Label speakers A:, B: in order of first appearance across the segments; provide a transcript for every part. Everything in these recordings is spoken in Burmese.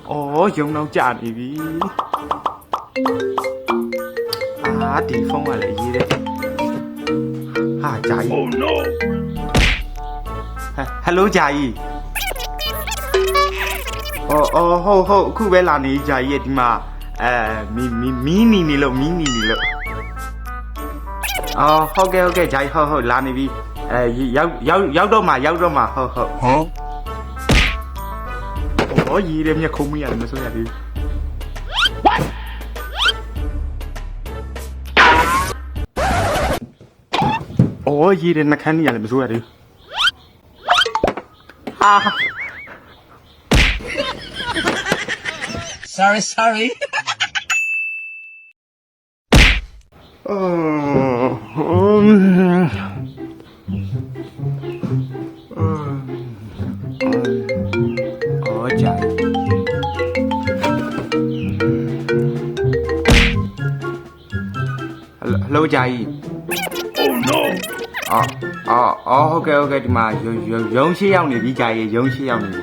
A: ယုံတော့ကြာနေပြီဒီဖုန်းကလည်းရေးတယ်ဟာဂျာကြီး Oh no Hello ဂျာကြီးဟုတ်အခုပဲလာနေဂျာကြီးရဲ့ဒီမှာမီနီနေလို့ဟုတ်ကဲ့ဂျာကြီးဟုတ်လာနေပြီရောက်တော့မှဟုတ်ရေးတယ်မြက်ခုံးမရတယ်မစိုးရသေးဘူးရေးတယ်နှခမ်းနေရတယ်မစိုးရသေးဘူး
B: Sorry.
A: ကြာဟယ်လိုဂျာကြီး Oh no ဟုတ်ကဲ့ဒီမှာရုံးရှိရောက်နေပြီဂျာကြီးရုံးရှိရောက်နေပြီ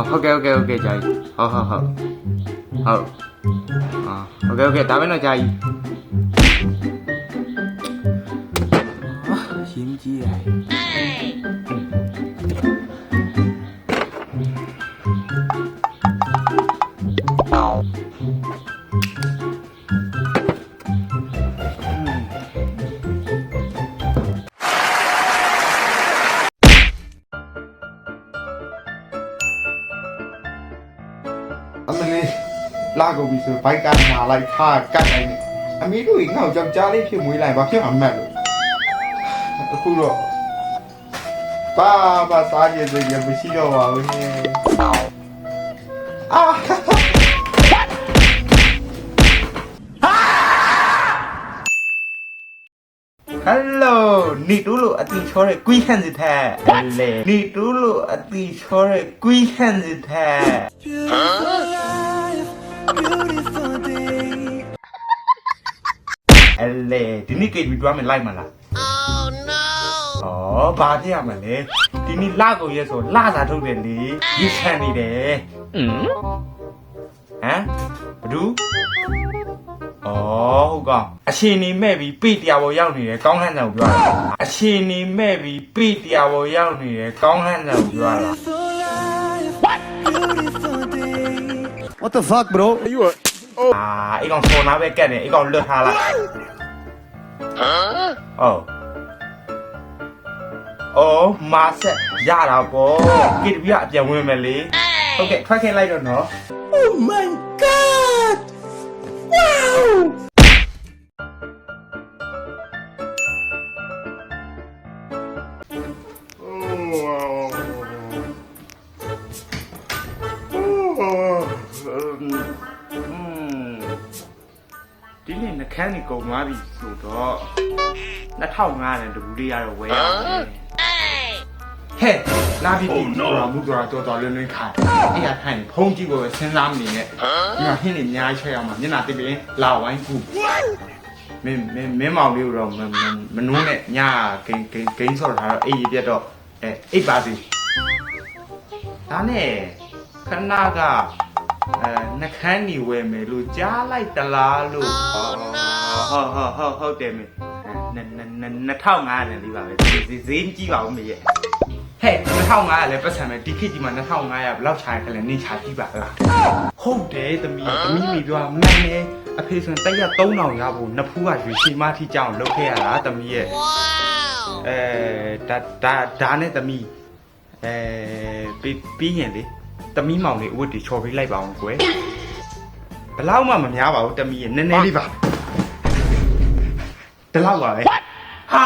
A: ဟုတ်ကဲ့ဂျာကြီးဟုတ်ဒါပဲနော်ဂျာကြီးရင်းကြီးရအမလေးလာကုန်ပြီဆိုဘိုက်ကနာလိုက်ခါကတ်လိုက်နေအမေတို့ငါ့ကိုကြောက်ကြားလေးဖြစ်မွေးလိုက်ဘာဖြစ်မှမတ်လို့အခုတော့ဘာစားကြည့်ရမရှိတော့ပါဘူးဟဲ့Hello 你读了啊？你瞧嘞，鬼汉子太嘞！你读了啊？你瞧嘞，鬼汉子太。嘞，今天给你专门来嘛啦？Oh no！八点嘛嘞，今天哪个月说哪啥头的嘞？你看你的。不读？ဟုတ်ကအချင်းနေမဲ့ပြီးပိတရားပေါ်ရောက်နေတယ်ကောင်းဟန်းဆောင်ပြောတာအချင်းနေမဲ့ပြီးပိတရားပေါ်ရောက်နေတယ်ကောင်းဟန်းဆောင်ပြောတာ
B: What the fuck, bro? You are...
A: အိကောင်ဖော်နာပဲကတ်နေအိကောင်လွတ်ထားလိုက်မာဆက်ရတာပေါ့ကိတပြအပြန်ဝင်မယ်လေဟုတ်ကဲ့ထွက်ခဲ့လိုက်တော့နော် Oh my god Wow ဒီနေ့နှခမ်းနေကုန်သွားပြီဆိုတော့2500နဲ့တဘူးလေးရတော့ဝယ်ရမယ်ဟဲ့လာပြီပြီတော်မူတော်လွန်းလွန်းခါအဲ့ရထိုင်ဖုံးကြည့်ဖို့ပဲစဉ်းစားမနေနဲ့ဒီမှာဟင်းနေအများကြီးချက်ရအောင်မျက်နှာတိပင်းလာဝိုင်းခုမင်းမောင်လေးတော့မနှိုးနဲ့ညဂိမ်းဆော့ထားတော့အေးပြတ်တော့အိပ်ပါစီဒါနဲ့ခဏကနှခမ်းနေဝယ်မယ်လို့ကြားလိုက်တလားလို့ဟုတ်တယ်မေ2500နဲ့လေးပါပဲဈေးကြီးပါဦးမေရဲ့ဟဲ့2500လည်းပတ်စံမယ်ဒီခေတ်ကြီးမှာ2500ဘယ်လောက်ချာခလဲနင်းချာကြည့်ပါလားဟုတ်တယ်သမီးမိပြောမှန်တယ်အဖေဆိုရင်တက်ရ3000ရဖို့နှစ်ဖူးကရွှေရှိမထိကြောင်လုပ်ခဲ့ရတာသမီးရဲ့ဒါနဲ့သမီးပြီးရင်လေသမီးမောင်လေးအဝတ်တွေချော်ပေးလိုက်ပါအောင်ကွယ်ဘလောက်မှမများပါဘူးသမီးရဲ့နည်းနည်းလေးပါဒီလောက်ပါပဲဟာ